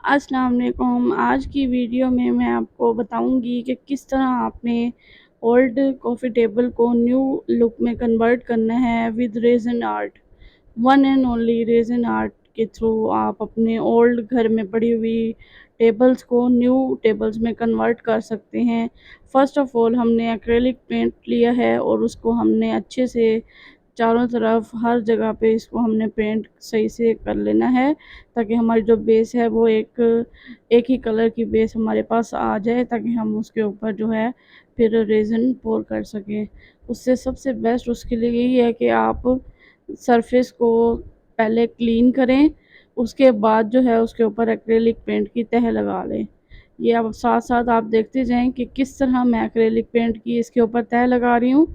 अस्सलाम वालेकुम। आज की वीडियो में मैं आपको बताऊंगी कि किस तरह आपने ओल्ड कॉफ़ी टेबल को न्यू लुक में कन्वर्ट करना है with resin art. One and only resin art के थ्रू आप अपने ओल्ड घर में पड़ी हुई टेबल्स को न्यू टेबल्स में कन्वर्ट कर सकते हैं। फ़र्स्ट ऑफ़ ऑल हमने एक्रेलिक पेंट लिया है और उसको हमने अच्छे से चारों तरफ हर जगह पे इसको हमने पेंट सही से कर लेना है, ताकि हमारी जो बेस है वो एक ही कलर की बेस हमारे पास आ जाए, ताकि हम उसके ऊपर जो है फिर रेज़न पोर कर सकें। उससे सबसे बेस्ट उसके लिए यही है कि आप सरफेस को पहले क्लीन करें, उसके बाद जो है उसके ऊपर एक्रेलिक पेंट की तह लगा लें। ये अब साथ-साथ आप देखते जाएँ कि किस तरह मैं एक्रेलिक पेंट की इसके ऊपर तह लगा रही हूँ।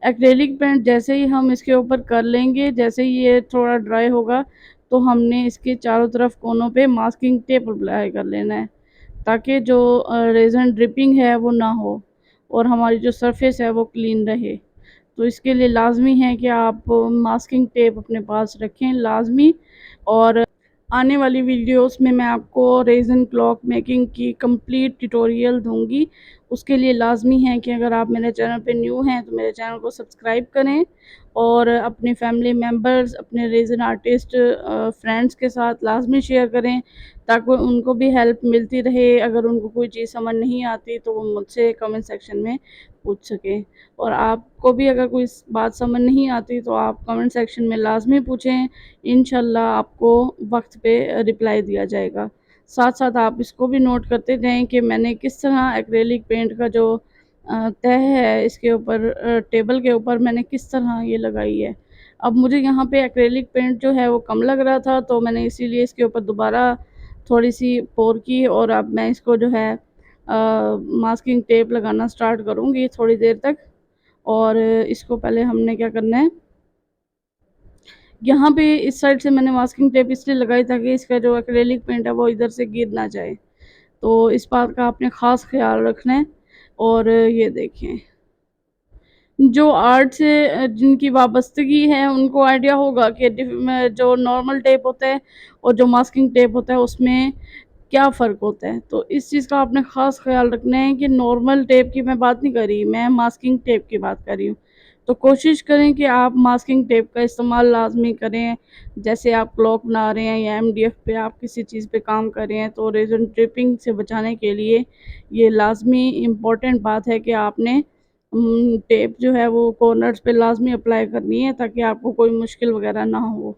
एक्रेलिक पेंट जैसे ही हम इसके ऊपर कर लेंगे, जैसे ही ये थोड़ा ड्राई होगा, तो हमने इसके चारों तरफ कोनों पे मास्किंग टेप अप्लाई कर लेना है, ताकि जो रेज़न ड्रिपिंग है वो ना हो और हमारी जो सरफेस है वो क्लीन रहे। तो इसके लिए लाज़मी है कि आप मास्किंग टेप अपने पास रखें लाज़मी। और आने वाली वीडियोस में मैं आपको रेज़न क्लॉक मेकिंग की कंप्लीट ट्यूटोरियल दूँगी। उसके लिए लाज़मी है कि अगर आप मेरे चैनल पे न्यू हैं तो मेरे चैनल को सब्सक्राइब करें और अपने फैमिली मेंबर्स, अपने रेज़न आर्टिस्ट फ्रेंड्स के साथ लाज़मी शेयर करें, ताकि उनको भी हेल्प मिलती रहे। अगर उनको कोई चीज़ समझ नहीं आती तो वो मुझसे कमेंट सेक्शन में पूछ सकें। और आपको भी अगर कोई बात समझ नहीं आती तो आप कमेंट सेक्शन में लाज़मी पूछें, इंशाल्लाह आपको वक्त पे रिप्लाई दिया जाएगा। साथ-साथ आप इसको भी नोट करते जाएँ कि मैंने किस तरह एक्रेलिक पेंट का जो तह है इसके ऊपर टेबल के ऊपर मैंने किस तरह ये लगाई है। अब मुझे यहाँ पे एक्रेलिक पेंट जो है वो कम लग रहा था, तो मैंने इसीलिए इसके ऊपर दोबारा थोड़ी-सी पोर की और अब मैं इसको जो है मास्किंग टेप लगाना स्टार्ट करूँगी थोड़ी देर तक। और इसको पहले हमने क्या करना है, यहाँ पे इस साइड से मैंने मास्किंग टेप इसलिए लगाई ताकि इसका जो एक्रेलिक पेंट है वो इधर से गिर ना जाए। तो इस बात का आपने ख़ास ख़्याल रखना है। और ये देखें, जो आर्ट से जिनकी वाबस्तगी है उनको आइडिया होगा कि जो नॉर्मल टेप होता है और जो मास्किंग टेप होता है उसमें क्या फ़र्क होता है। तो इस चीज़ का आपने ख़ास ख़्याल रखना है कि नॉर्मल टेप की मैं बात नहीं कर रही, मैं मास्किंग टेप की बात कर रही हूँ। तो कोशिश करें कि आप मास्किंग टेप का इस्तेमाल लाज़मी करें। जैसे आप क्लॉक बना रहे हैं या एमडीएफ पे आप किसी चीज़ पे काम कर रहे हैं, तो रेज़न ड्रिपिंग से बचाने के लिए ये लाज़मी इम्पोर्टेंट बात है कि आपने टेप जो है वो कॉर्नर्स पे लाज़मी अप्लाई करनी है, ताकि आपको कोई मुश्किल वग़ैरह ना हो।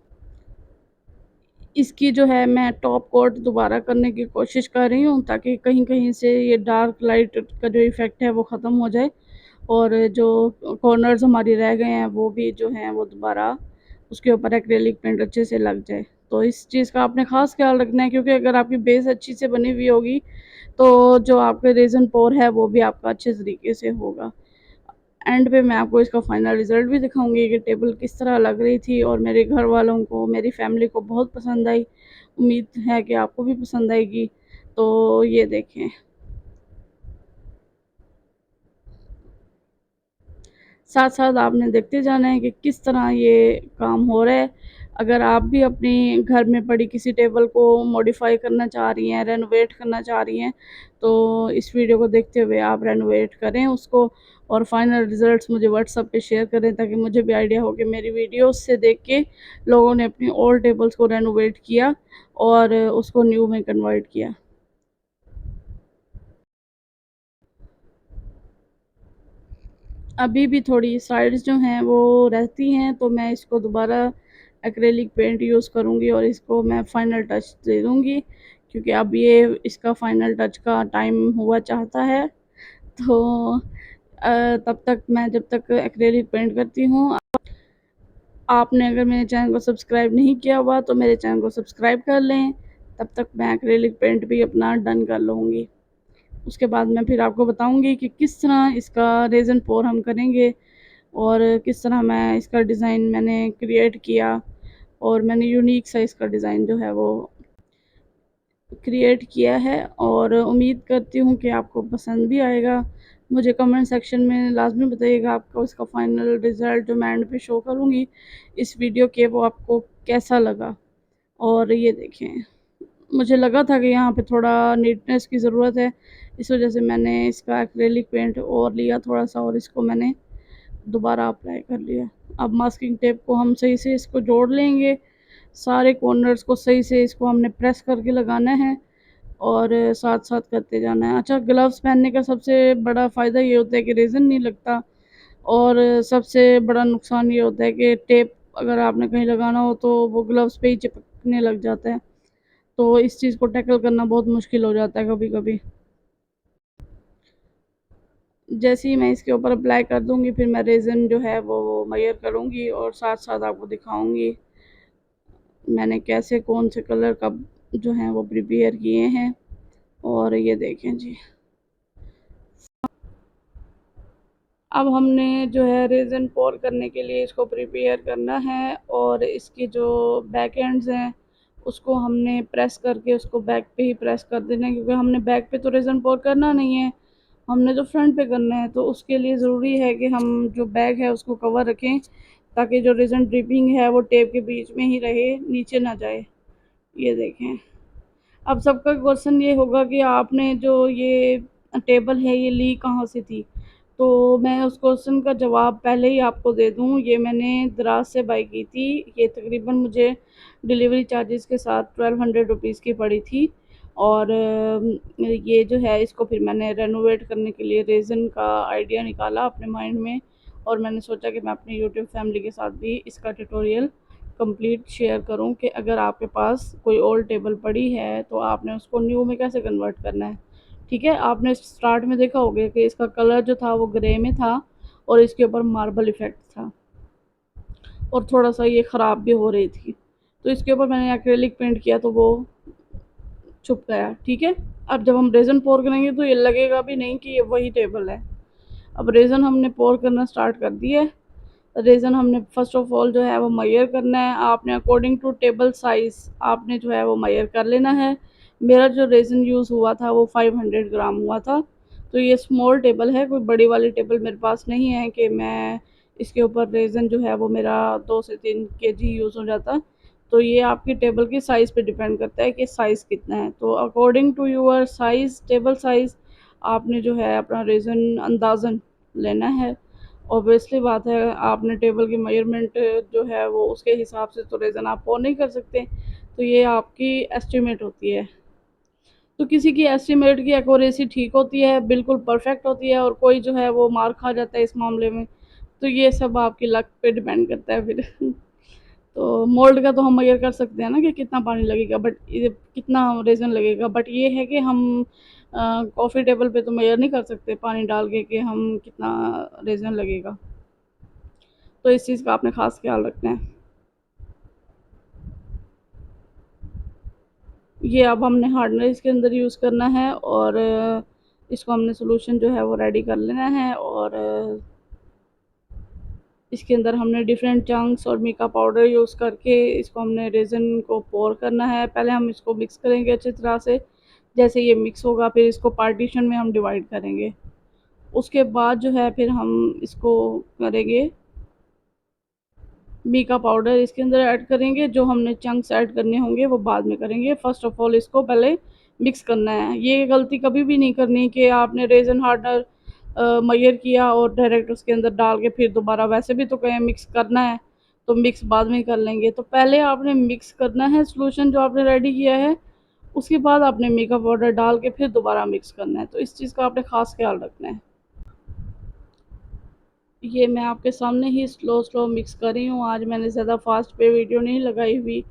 इसकी जो है मैं टॉप कोट दोबारा करने की कोशिश कर रही हूँ, ताकि कहीं-कहीं से ये डार्क लाइट का जो इफ़ेक्ट है वो ख़त्म हो जाए और जो कॉर्नर्स हमारी रह गए हैं वो भी जो हैं वो दोबारा उसके ऊपर एक्रेलिक पेंट अच्छे से लग जाए। तो इस चीज़ का आपने ख़ास ख़्याल रखना है, क्योंकि अगर आपकी बेस अच्छी से बनी हुई होगी तो जो आपके रेज़न पोर है वो भी आपका अच्छे तरीके से होगा। एंड पे मैं आपको इसका फाइनल रिज़ल्ट भी दिखाऊँगी कि टेबल किस तरह लग रही थी और मेरे घर वालों को, मेरी फैमिली को बहुत पसंद आई। उम्मीद है कि आपको भी पसंद आएगी। तो ये देखें, साथ-साथ आपने देखते जाना है कि किस तरह ये काम हो रहा है। अगर आप भी अपने घर में पड़ी किसी टेबल को मॉडिफ़ाई करना चाह रही हैं, रेनोवेट करना चाह रही हैं, तो इस वीडियो को देखते हुए आप रेनोवेट करें उसको और फाइनल रिज़ल्ट्स मुझे व्हाट्सएप पे शेयर करें, ताकि मुझे भी आइडिया हो कि मेरी वीडियोज़ से देख के लोगों ने अपनी ओल्ड टेबल्स को रेनोवेट किया और उसको न्यू में कन्वर्ट किया। अभी भी थोड़ी साइड्स जो हैं वो रहती हैं, तो मैं इसको दोबारा एक्रेलिक पेंट यूज़ करूँगी और इसको मैं फ़ाइनल टच दे दूँगी, क्योंकि अब ये इसका फ़ाइनल टच का टाइम हुआ चाहता है। तो तब तक मैं जब तक एक्रेलिक पेंट करती हूँ, आपने अगर मेरे चैनल को सब्सक्राइब नहीं किया हुआ तो मेरे चैनल को सब्सक्राइब कर लें। तब तक मैं एक्रेलिक पेंट भी अपना डन कर लूँगी। उसके बाद मैं फिर आपको बताऊँगी कि किस तरह इसका रेज़न पोर हम करेंगे और किस तरह मैं इसका डिज़ाइन मैंने क्रिएट किया और मैंने यूनिक सा इसका डिज़ाइन जो है वो क्रिएट किया है और उम्मीद करती हूँ कि आपको पसंद भी आएगा। मुझे कमेंट सेक्शन में लाज़मी बताइएगा आपको इसका फ़ाइनल रिज़ल्ट जो मैं एंड पे शो करूँगी इस वीडियो के, वो आपको कैसा लगा। और ये देखें, मुझे लगा था कि यहाँ पे थोड़ा नीटनेस की ज़रूरत है, इस वजह से मैंने इसका एक्रेलिक पेंट और लिया थोड़ा-सा और इसको मैंने दोबारा अप्लाई कर लिया। अब मास्किंग टेप को हम सही से इसको जोड़ लेंगे, सारे कॉर्नर्स को सही से इसको हमने प्रेस करके लगाना है और साथ-साथ करते जाना है। अच्छा, ग्लव्स पहनने का सबसे बड़ा फ़ायदा ये होता है कि रेज़न नहीं लगता और सबसे बड़ा नुकसान ये होता है कि टेप अगर आपने कहीं लगाना हो तो वो ग्लव्स पे ही चिपकने लग जाता है। तो इस चीज़ को टैकल करना बहुत मुश्किल हो जाता है कभी-कभी। जैसे ही मैं इसके ऊपर अप्लाई कर दूँगी फिर मैं रेज़न जो है वो मेज़र करूँगी और साथ-साथ आपको दिखाऊँगी मैंने कैसे कौन से कलर का जो है वो प्रिपेयर किए हैं। और ये देखें जी। अब हमने जो है रेज़न पोर करने के लिए इसको प्रिपेयर करना है और इसके जो बैक एंड्स हैं उसको हमने प्रेस करके उसको बैक पे ही प्रेस कर देना है, क्योंकि हमने बैक पे तो रेज़न पोर करना नहीं है, हमने जो फ्रंट पे करना है। तो उसके लिए ज़रूरी है कि हम जो बैक है उसको कवर रखें ताकि जो रेज़न ड्रिपिंग है वो टेप के बीच में ही रहे, नीचे ना जाए। ये देखें। अब सबका क्वेश्चन ये होगा कि आपने जो ये टेबल है ये ली कहाँ से थी? तो मैं उस क्वेश्चन का जवाब पहले ही आपको दे दूँ, ये मैंने दराज से बाय की थी। ये तकरीबन मुझे डिलीवरी चार्जेस के साथ 1200 रुपीज़ की पड़ी थी और ये जो है इसको फिर मैंने रेनोवेट करने के लिए रेज़न का आइडिया निकाला अपने माइंड में और मैंने सोचा कि मैं अपनी यूट्यूब फैमिली के साथ भी इसका ट्यूटोरियल कंप्लीट शेयर करूं कि अगर आपके पास कोई ओल्ड टेबल पड़ी है तो आपने उसको न्यू में कैसे कन्वर्ट करना है। ठीक है, आपने स्टार्ट में देखा होगा कि इसका कलर जो था वो ग्रे में था और इसके ऊपर मार्बल इफ़ेक्ट था और थोड़ा-सा ये ख़राब भी हो रही थी। तो इसके ऊपर मैंने एक्रेलिक पेंट किया तो वो छुप गया, ठीक है। अब जब हम रेज़न पोर करेंगे तो ये लगेगा भी नहीं कि ये वही टेबल है। अब रेज़न हमने पोर करना स्टार्ट कर दिया है। रेज़न हमने फ़र्स्ट ऑफ़ ऑल जो है वो मेज़र करना है। आपने अकॉर्डिंग टू टेबल साइज़ आपने जो है वो मेज़र कर लेना है। मेरा जो रेज़न यूज़ हुआ था वो 500 ग्राम हुआ था। तो ये स्मॉल टेबल है, कोई बड़ी वाली टेबल मेरे पास नहीं है कि मैं इसके ऊपर रेज़न जो है वो मेरा 2 से 3 केजी यूज़ हो जाता। तो ये आपकी टेबल की साइज़ पे डिपेंड करता है कि साइज़ कितना है। तो according to your size, table size आपने जो है अपना रेज़न अंदाज़न लेना है। ऑब्वियसली बात है, आपने टेबल की मेजरमेंट जो है वो उसके हिसाब से तो रेज़न आप वो नहीं कर सकते, तो ये आपकी एस्टिमेट होती है। तो किसी की एस्टिमेट की एक्यूरेसी ठीक होती है, बिल्कुल परफेक्ट होती है और कोई जो है वो मार खा जाता है इस मामले में। तो ये सब आपकी लक पे डिपेंड करता है फिर। तो मोल्ड का तो हम मेज़र कर सकते हैं ना कि कितना पानी लगेगा, बट ये कितना रेज़न लगेगा, बट ये है कि हम कॉफ़ी टेबल पे तो मेज़र नहीं कर सकते पानी डाल के कि हम कितना रेज़न लगेगा। तो इस चीज़ का आपने ख़ास ख़्याल रखना है। ये अब हमने हार्डनर इसके अंदर यूज़ करना है और इसको हमने सॉल्यूशन जो है वो रेडी कर लेना है और इसके अंदर हमने डिफरेंट चंक्स और मिका पाउडर यूज़ करके इसको हमने रेज़न को पोर करना है। पहले हम इसको मिक्स करेंगे अच्छी तरह से, जैसे ये मिक्स होगा फिर इसको पार्टीशन में हम डिवाइड करेंगे। उसके बाद जो है फिर हम इसको करेंगे मीका पाउडर इसके अंदर ऐड करेंगे, जो हमने चंक्स ऐड करने होंगे वो बाद में करेंगे। फ़र्स्ट ऑफ़ ऑल इसको पहले मिक्स करना है। ये गलती कभी भी नहीं करनी कि आपने रेज़न हार्डनर मेजर किया और डायरेक्ट उसके अंदर डाल के फिर दोबारा वैसे भी तो कहें मिक्स करना है, तो मिक्स बाद में कर लेंगे। तो पहले आपने मिक्स करना है सॉल्यूशन जो आपने रेडी किया है, उसके बाद आपने मीका पाउडर डाल के फिर दोबारा मिक्स करना है। तो इस चीज़ का आपने ख़ास ख़्याल रखना है। ये मैं आपके सामने ही स्लो मिक्स कर रही हूँ। आज मैंने ज़्यादा फ़ास्ट पे वीडियो नहीं लगाई हुई।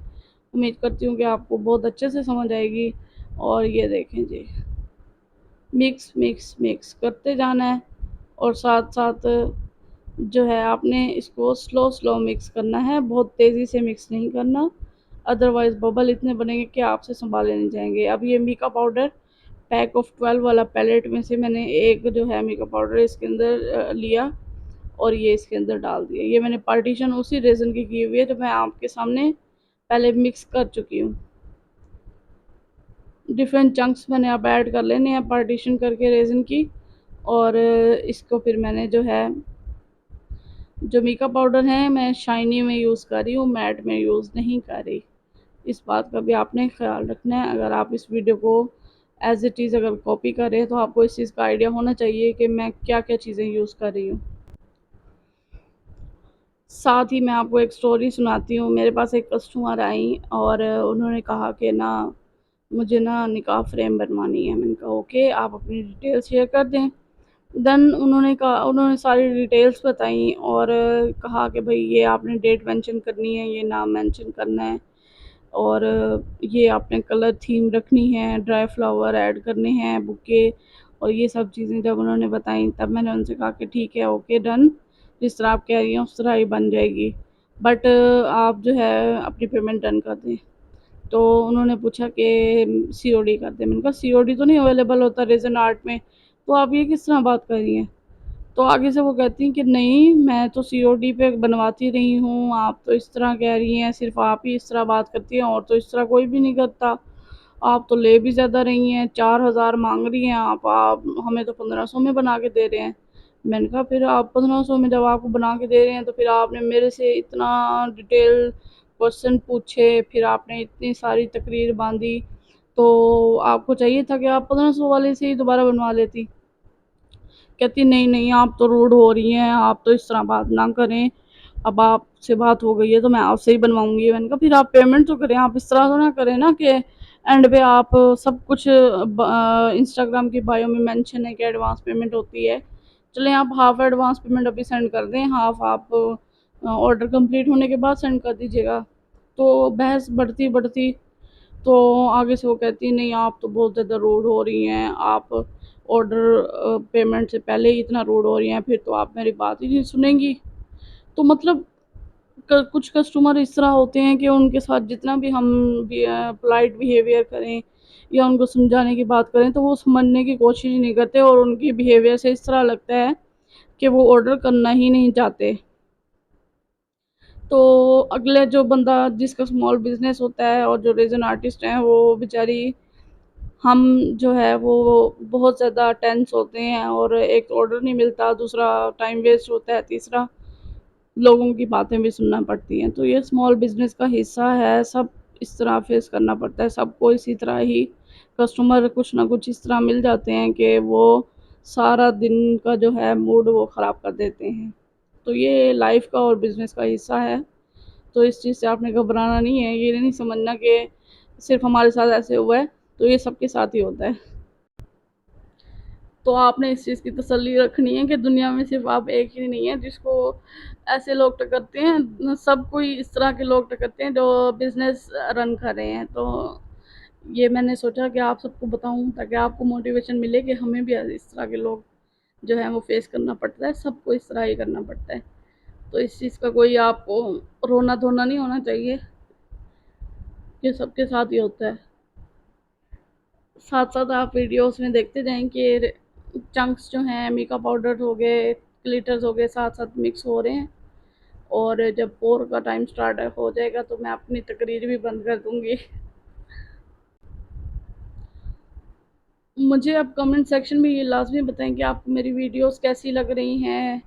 उम्मीद करती हूँ कि आपको बहुत अच्छे से समझ आएगी। और ये देखें जी, मिक्स मिक्स मिक्स करते जाना है और साथ-साथ जो है आपने इसको स्लो मिक्स करना है, बहुत तेज़ी से मिक्स नहीं करना, अदरवाइज़ बबल इतने बनेंगे कि आपसे सँभाले नहीं जाएँगे। अब ये मीका पाउडर पैक ऑफ 12 वाला पैलेट में से मैंने एक जो है मीका पाउडर इसके अंदर लिया और ये इसके अंदर डाल दिया। ये मैंने पार्टीशन उसी रेज़न की हुई है जो मैं आपके सामने पहले मिक्स कर चुकी हूँ। डिफरेंट चंक्स मैंने अब ऐड कर लेने हैं पार्टीशन करके रेज़न की और इसको फिर मैंने जो है जो मीका पाउडर है मैं शाइनी में यूज़ कर रही हूँ, मैट में यूज़ नहीं कर रही। इस बात का भी आपने ख्याल रखना है। अगर आप इस वीडियो को एज इट इज़ अगर कॉपी कर रहे हैं तो आपको इस चीज़ का आइडिया होना चाहिए कि मैं क्या क्या चीज़ें यूज़ कर रही हूँ। साथ ही मैं आपको एक स्टोरी सुनाती हूँ। मेरे पास एक कस्टमर आई और उन्होंने कहा कि ना मुझे ना निकाह फ्रेम बनवानी है। मैंने कहा ओके, आप अपनी डिटेल शेयर कर दें। देन उन्होंने सारी डिटेल्स बताई और कहा कि भई ये आपने डेट मेंशन करनी है, ये नाम मेंशन करना है और ये आपने कलर थीम रखनी है, ड्राई फ्लावर ऐड करने हैं, बुके और ये सब चीज़ें जब उन्होंने बताई तब मैंने उनसे कहा कि ठीक है, ओके डन, जिस तरह आप कह रही हैं उस तरह ही बन जाएगी। बट आप जो है अपनी पेमेंट डन कर दें। तो उन्होंने पूछा कि सीओडी कर दें। मैंने कहा सीओडी तो नहीं अवेलेबल होता रेज़न आर्ट में, तो आप ये किस तरह बात कर रही हैं? तो आगे से वो कहती हैं कि नहीं, मैं तो सीओडी पे बनवाती रही हूँ, आप तो इस तरह कह रही हैं, सिर्फ़ आप ही इस तरह बात करती हैं और तो इस तरह कोई भी नहीं करता। आप तो ले भी ज़्यादा रही हैं, 4000 माँग रही हैं आप हमें तो 1500 में बना के दे रहे हैं। मैंने कहा फिर आप 1500 में जब आपको बना के दे रहे हैं तो फिर आपने मेरे से इतना डिटेल क्वेश्चन पूछे, फिर आपने इतनी सारी तकरीर बाँधी, तो आपको चाहिए था कि आप 1500 वाले से ही दोबारा बनवा लेती। कहती नहीं, नहीं आप तो रूड हो रही हैं, आप तो इस तरह बात ना करें, अब आपसे बात हो गई है तो मैं आपसे ही बनवाऊँगी। मैंने कहा फिर आप पेमेंट तो करें, आप इस तरह तो ना करें ना कि एंड पे आप सब कुछ इंस्टाग्राम की बायो में मेंशन है कि एडवांस पेमेंट होती है। चलें आप हाफ एडवांस पेमेंट अभी सेंड कर दें, हाफ आप ऑर्डर कंप्लीट होने के बाद सेंड कर दीजिएगा। तो बहस बढ़ती-बढ़ती तो आगे से वो कहती नहीं आप तो बहुत ज़्यादा रूड हो रही हैं, आप ऑर्डर पेमेंट से पहले ही इतना रूड हो रही हैं, फिर तो आप मेरी बात ही नहीं सुनेंगी। तो मतलब कुछ कस्टमर इस तरह होते हैं कि उनके साथ जितना भी हम पोलाइट बिहेवियर करें या उनको समझाने की बात करें तो वो समझने की कोशिश ही नहीं करते और उनकी बिहेवियर से इस तरह लगता है कि वो ऑर्डर करना ही नहीं चाहते। तो अगले जो बंदा जिसका स्मॉल बिजनेस होता है और जो रेजन आर्टिस्ट हैं वो बेचारी हम जो है वो बहुत ज़्यादा टेंस होते हैं और एक ऑर्डर नहीं मिलता, दूसरा टाइम वेस्ट होता है, तीसरा लोगों की बातें भी सुनना पड़ती हैं। तो ये स्मॉल बिज़नेस का हिस्सा है, सब इस तरह फेस करना पड़ता है, सबको इसी तरह ही कस्टमर कुछ ना कुछ इस तरह मिल जाते हैं कि वो सारा दिन का जो है मूड वो ख़राब कर देते हैं। तो ये लाइफ़ का और बिज़नेस का हिस्सा है, तो इस चीज़ से आपने घबराना नहीं है, ये नहीं समझना कि सिर्फ़ हमारे साथ ऐसे हुआ है, तो ये सबके साथ ही होता है। तो आपने इस चीज़ की तसल्ली रखनी है कि दुनिया में सिर्फ़ आप एक ही नहीं है जिसको ऐसे लोग टकरते हैं, सब कोई इस तरह के लोग टकरते हैं जो बिज़नेस रन कर रहे हैं। तो ये मैंने सोचा कि आप सबको बताऊँ ताकि आपको मोटिवेशन मिले कि हमें भी इस तरह के लोग जो हैं वो फ़ेस करना पड़ता है, सबको इस तरह ही करना पड़ता है। तो इस चीज़ का कोई आपको रोना-धोना नहीं होना चाहिए, ये सबके साथ ही होता है। साथ-साथ आप वीडियोज़ में देखते जाएँ कि चंक्स जो हैं मिका पाउडर हो गए, ग्लिटर्स हो गए, साथ-साथ मिक्स हो रहे हैं और जब पोर का टाइम स्टार्ट हो जाएगा तो मैं अपनी तकरीर भी बंद कर दूँगी। मुझे आप कमेंट सेक्शन में ये लाज़मी बताएँ कि आपको मेरी वीडियोज़ कैसी लग रही हैं,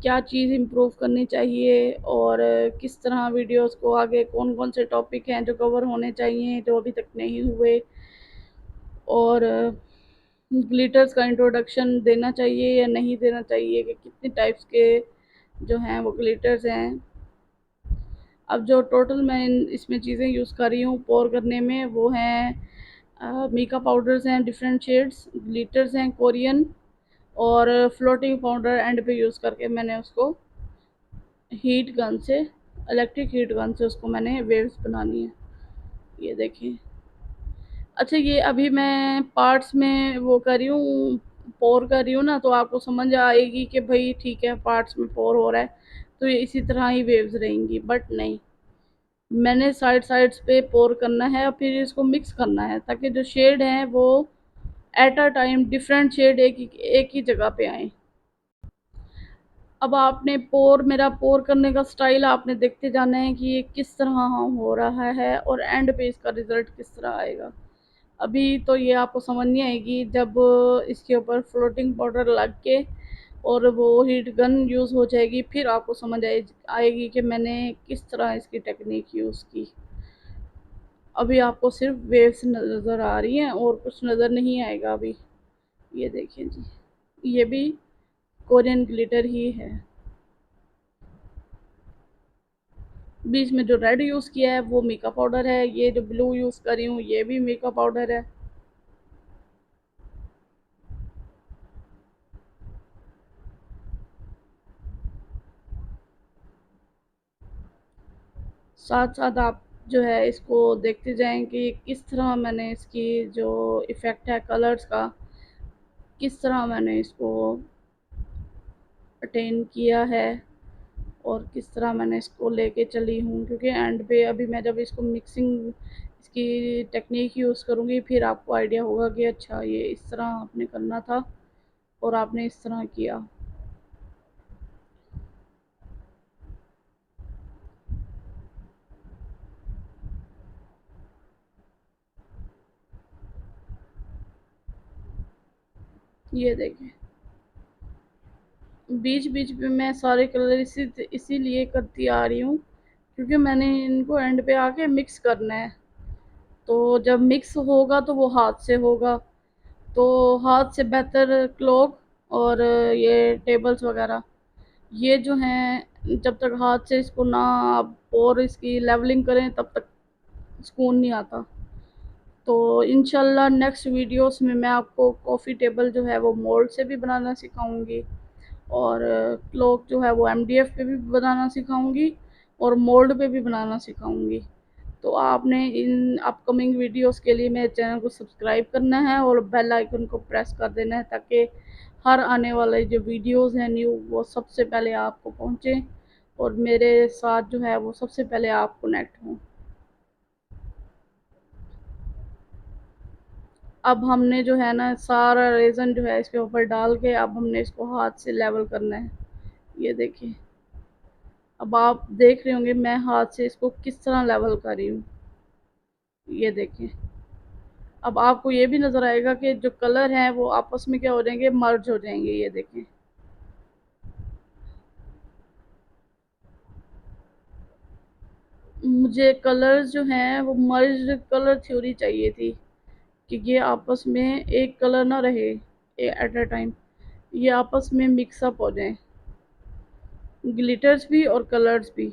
क्या चीज़ इम्प्रूव करनी चाहिए और किस तरह वीडियोज़ को आगे कौन-कौन से टॉपिक हैं जो कवर होने चाहिए, जो अभी तक नहीं हुए और ग्लिटर्स का इंट्रोडक्शन देना चाहिए या नहीं देना चाहिए कि कितने टाइप्स के जो हैं वो ग्लिटर्स हैं। अब जो टोटल मैं इसमें चीज़ें यूज़ कर रही हूँ पोर करने में वो हैं मिका पाउडर्स हैं डिफरेंट शेड्स, ग्लिटर्स हैं कोरियन और फ्लोटिंग पाउडर एंड पे यूज़ करके मैंने उसको हीट गन से इलेक्ट्रिक हीट गन से उसको मैंने वेव्स बनानी है। ये देखिए। अच्छा ये अभी मैं पार्ट्स में वो कर रही हूँ, पोर कर रही हूँ ना तो आपको समझ आएगी कि भई ठीक है पार्ट्स में पोर हो रहा है, तो ये इसी तरह ही वेव्स रहेंगी बट नहीं, मैंने साइड्स पे पोर करना है और फिर इसको मिक्स करना है ताकि जो शेड हैं वो at a time different shade एक ही जगह पे आएँ। अब आपने मेरा पोर करने का स्टाइल आपने देखते जाना है कि ये किस तरह हो रहा है और एंड पे इसका रिज़ल्ट किस तरह आएगा। अभी तो ये आपको समझ नहीं आएगी जब इसके ऊपर फ्लोटिंग पाउडर लग के और वो हीट गन यूज़ हो जाएगी, फिर आपको समझ आएगी कि मैंने किस तरह इसकी टेक्निक यूज़ की। अभी आपको सिर्फ वेव्स नज़र आ रही हैं और कुछ नज़र नहीं आएगा अभी। ये देखिए जी, ये भी कोरियन ग्लिटर ही है। बीच में जो रेड यूज़ किया है वो मीका पाउडर है, ये जो ब्लू यूज़ कर रही हूँ ये भी मीका पाउडर है। साथ साथ आप जो है इसको देखते जाएं कि किस तरह मैंने इसकी जो इफ़ेक्ट है कलर्स का, किस तरह मैंने इसको अटेन किया है और किस तरह मैंने इसको लेके चली हूँ। क्योंकि एंड पे अभी मैं जब इसको मिक्सिंग इसकी टेक्निक यूज़ करूँगी फिर आपको आइडिया होगा कि अच्छा ये इस तरह आपने करना था और आपने इस तरह किया। ये देखें, बीच बीच में मैं सारे कलर इसीलिए करती आ रही हूँ क्योंकि मैंने इनको एंड पे आके मिक्स करना है। तो जब मिक्स होगा तो वो हाथ से होगा, तो हाथ से बेहतर क्लॉक और ये टेबल्स वगैरह ये जो हैं जब तक हाथ से इसको ना आप और इसकी लेवलिंग करें तब तक सुकून नहीं आता। तो इंशाल्लाह नेक्स्ट वीडियोस में मैं आपको कॉफ़ी टेबल जो है वो मोल्ड से भी बनाना सिखाऊंगी और क्लॉक जो है वो एमडीएफ पे भी बनाना सिखाऊंगी और मोल्ड पे भी बनाना सिखाऊंगी। तो आपने इन अपकमिंग वीडियोस के लिए मेरे चैनल को सब्सक्राइब करना है और बेल आइकन को प्रेस कर देना है ताकि हर आने वाले जो वीडियोस हैं न्यू वो सबसे पहले आपको पहुंचे और मेरे साथ जो है वो सबसे पहले आप कनेक्ट हों। अब हमने जो है ना सारा रेज़न जो है इसके ऊपर डाल के अब हमने इसको हाथ से लेवल करना है। ये देखिए, अब आप देख रहे होंगे मैं हाथ से इसको किस तरह लेवल कर रही हूँ। ये देखिए, अब आपको ये भी नज़र आएगा कि जो कलर हैं वो आपस में क्या हो जाएंगे, मर्ज हो जाएंगे। ये देखें, मुझे कलर्स जो हैं वो मर्ज कलर थ्योरी चाहिए थी कि ये आपस में एक कलर ना रहे एट अ टाइम, ये आपस में मिक्सअप हो जाएं, ग्लिटर्स भी और कलर्स भी।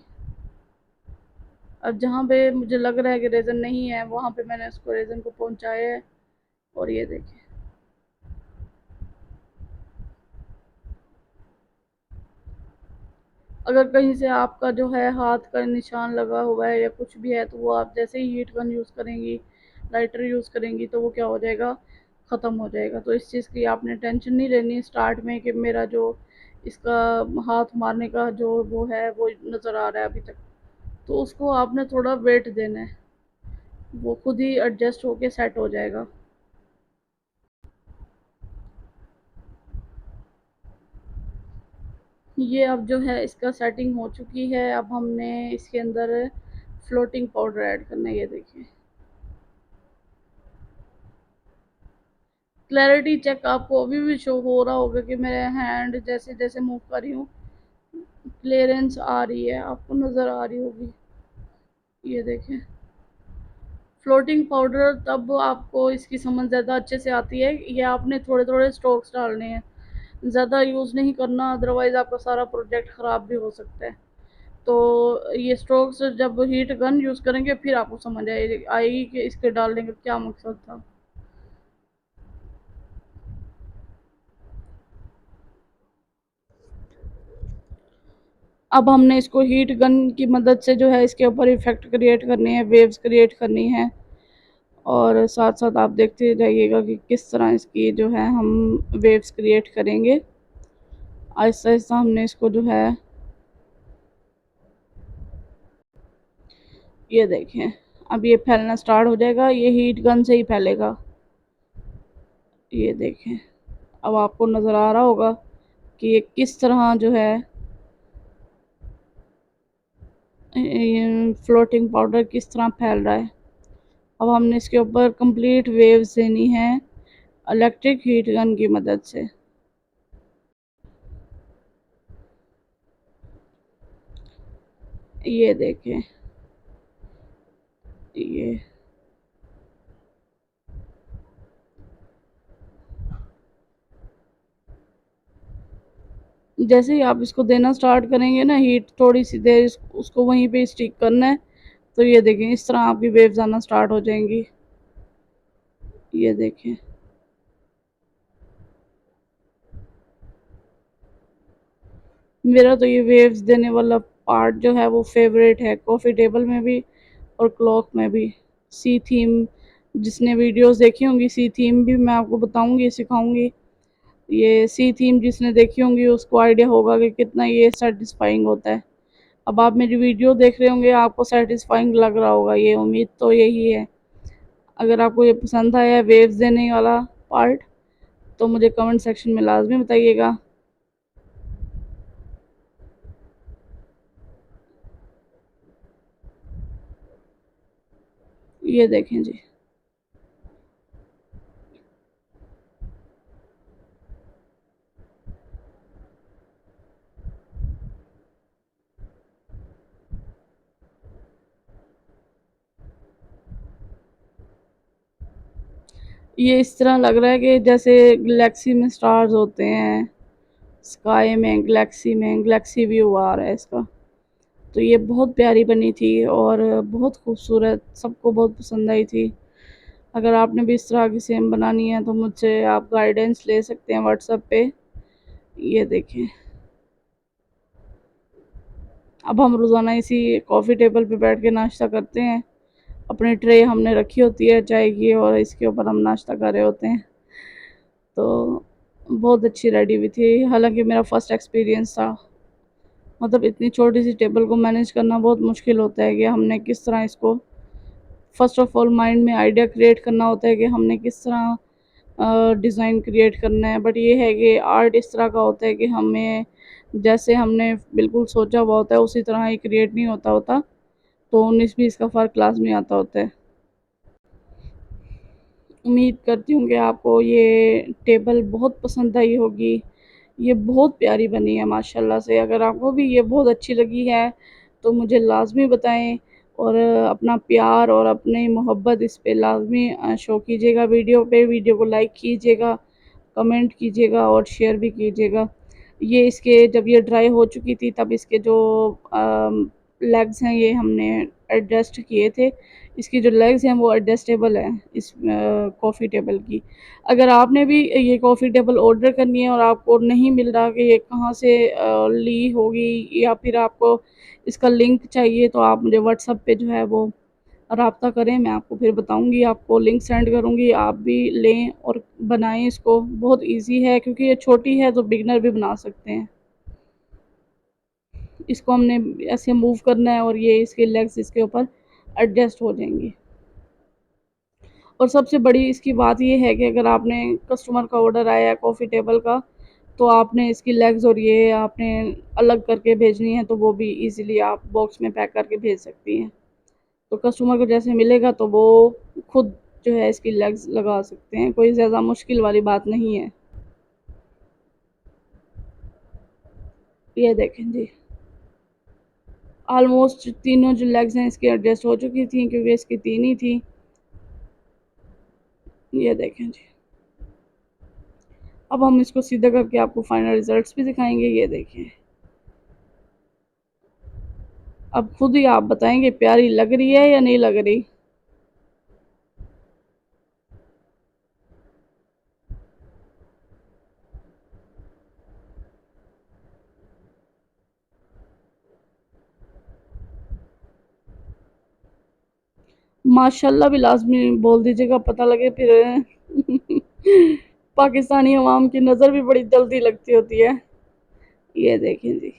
अब जहाँ पे मुझे लग रहा है कि रेज़न नहीं है वहाँ पे मैंने उसको रेज़न को पहुँचाया है और ये देखिए। अगर कहीं से आपका जो है हाथ का निशान लगा हुआ है या कुछ भी है तो वो आप जैसे ही हीट गन यूज़ करेंगी, लाइटर यूज़ करेंगी तो वो क्या हो जाएगा, ख़त्म हो जाएगा। तो इस चीज़ की आपने टेंशन नहीं लेनी स्टार्ट में कि मेरा जो इसका हाथ मारने का जो वो है वो नज़र आ रहा है अभी तक, तो उसको आपने थोड़ा वेट देना है, वो खुद ही एडजस्ट होके सेट हो जाएगा। ये अब जो है इसका सेटिंग हो चुकी है, अब हमने इसके अंदर फ्लोटिंग पाउडर ऐड करना है। ये देखिए, क्लैरिटी चेक आपको अभी भी शो हो रहा होगा कि मेरे हैंड जैसे जैसे मूव कर रही हूँ क्लियरेंस आ रही है, आपको नज़र आ रही होगी। ये देखें, फ्लोटिंग पाउडर तब आपको इसकी समझ ज़्यादा अच्छे से आती है, ये आपने थोड़े थोड़े स्ट्रोक्स डालने हैं, ज़्यादा यूज़ नहीं करना अदरवाइज़ आपका सारा प्रोजेक्ट ख़राब भी हो सकता है। तो ये स्ट्रोक्स जब हीट गन यूज़ करेंगे फिर आपको समझ आएगी कि इसके डालने का क्या मकसद था। अब हमने इसको हीट गन की मदद से जो है इसके ऊपर इफ़ेक्ट क्रिएट करनी है, वेव्स क्रिएट करनी है और साथ साथ आप देखते जाइएगा कि किस तरह इसकी जो है हम वेव्स क्रिएट करेंगे। आहिस्ता आहिस्ता हमने इसको जो है, ये देखें, अब ये फैलना स्टार्ट हो जाएगा, ये हीट गन से ही फैलेगा। ये देखें, अब आपको नज़र आ रहा होगा कि ये किस तरह जो है फ्लोटिंग पाउडर किस तरह फैल रहा है। अब हमने इसके ऊपर कंप्लीट वेव्स देनी है इलेक्ट्रिक हीट गन की मदद से। ये देखें, ये जैसे ही आप इसको देना स्टार्ट करेंगे ना हीट, थोड़ी सी देर उसको वहीं पे स्टिक करना है। तो ये देखें इस तरह आपकी वेव्स आना स्टार्ट हो जाएंगी। ये देखें, मेरा तो ये वेव्स देने वाला पार्ट जो है वो फेवरेट है, कॉफ़ी टेबल में भी और क्लॉक में भी। सी थीम, जिसने वीडियोस देखी होंगी, सी थीम भी मैं आपको बताऊंगी, सिखाऊंगी। ये सी थीम जिसने देखी होंगी उसको आइडिया होगा कि कितना ये सेटिस्फाइंग होता है। अब आप मेरी वीडियो देख रहे होंगे, आपको सेटिस्फाइंग लग रहा होगा, ये उम्मीद तो यही है। अगर आपको ये पसंद आया वेव्स देने वाला पार्ट तो मुझे कमेंट सेक्शन में लाजमी बताइएगा। ये देखें जी, ये इस तरह लग रहा है कि जैसे गैलेक्सी में स्टार्स होते हैं, स्काई में गैलेक्सी व्यू आ रहा है इसका। तो ये बहुत प्यारी बनी थी और बहुत खूबसूरत, सबको बहुत पसंद आई थी। अगर आपने भी इस तरह की सेम बनानी है तो मुझसे आप गाइडेंस ले सकते हैं व्हाट्सएप पे। ये देखें, अब हम रोज़ाना इसी कॉफ़ी टेबल पे बैठ के नाश्ता करते हैं। अपनी ट्रे हमने रखी होती है चाय की और इसके ऊपर हम नाश्ता कर रहे होते हैं। तो बहुत अच्छी रेडी हुई थी, हालांकि मेरा फर्स्ट एक्सपीरियंस था। मतलब इतनी छोटी सी टेबल को मैनेज करना बहुत मुश्किल होता है कि हमने किस तरह इसको, फर्स्ट ऑफ ऑल माइंड में आइडिया क्रिएट करना होता है कि हमने किस तरह डिज़ाइन क्रिएट करना है। बट ये है कि आर्ट इस तरह का होता है कि हमें जैसे हमने बिल्कुल सोचा हुआ होता है उसी तरह ही क्रिएट नहीं होता होता। तो 19-20 का फ़र्क लाज़मी आता होता है। उम्मीद करती हूँ कि आपको ये टेबल बहुत पसंद आई होगी। ये बहुत प्यारी बनी है माशाल्लाह से। अगर आपको भी ये बहुत अच्छी लगी है तो मुझे लाज़मी बताएं और अपना प्यार और अपनी मोहब्बत इस पे लाज़मी शो कीजिएगा। वीडियो पे वीडियो को लाइक कीजिएगा, कमेंट कीजिएगा और शेयर भी कीजिएगा। ये इसके जब ये ड्राई हो चुकी थी तब इसके जो लेग्स हैं ये हमने एडजस्ट किए थे। इसकी जो लेग्स हैं वो एडजस्टेबल हैं इस कॉफ़ी टेबल की। अगर आपने भी ये कॉफ़ी टेबल ऑर्डर करनी है और आपको नहीं मिल रहा कि ये कहाँ से ली होगी या फिर आपको इसका लिंक चाहिए तो आप मुझे व्हाट्सएप पे जो है वो राब्ता करें, मैं आपको फिर बताऊँगी, आपको लिंक सेंड करूँगी, आप भी लें और बनाएँ इसको। बहुत ईज़ी है क्योंकि ये छोटी है तो बिगिनर भी बना सकते हैं। इसको हमने ऐसे मूव करना है और ये इसके लेग्स इसके ऊपर एडजस्ट हो जाएंगी। और सबसे बड़ी इसकी बात ये है कि अगर आपने कस्टमर का ऑर्डर आया है कॉफ़ी टेबल का तो आपने इसकी लेग्स और ये आपने अलग करके भेजनी है तो वो भी इजीली आप बॉक्स में पैक करके भेज सकती हैं। तो कस्टमर को जैसे मिलेगा तो वो खुद जो है इसकी लेग्स लगा सकते हैं, कोई ज़्यादा मुश्किल वाली बात नहीं है। ये देखें जी, ऑलमोस्ट तीनों जो लेग्स हैं इसकी एडजस्ट हो चुकी थी क्योंकि इसकी तीन ही थी। ये देखें जी, अब हम इसको सीधा करके आपको फाइनल रिजल्ट्स भी दिखाएंगे। ये देखें, अब खुद ही आप बताएंगे प्यारी लग रही है या नहीं लग रही। माशाल्लाह भी लाजमी बोल दीजिएगा, पता लगे फिर पाकिस्तानी अवाम की नज़र भी बड़ी जल्दी लगती होती है। ये देखें जी,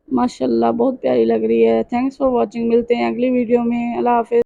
माशाल्लाह बहुत प्यारी लग रही है। थैंक्स फॉर वॉचिंग, मिलते हैं अगली वीडियो में। अल्लाह हाफ़िज़।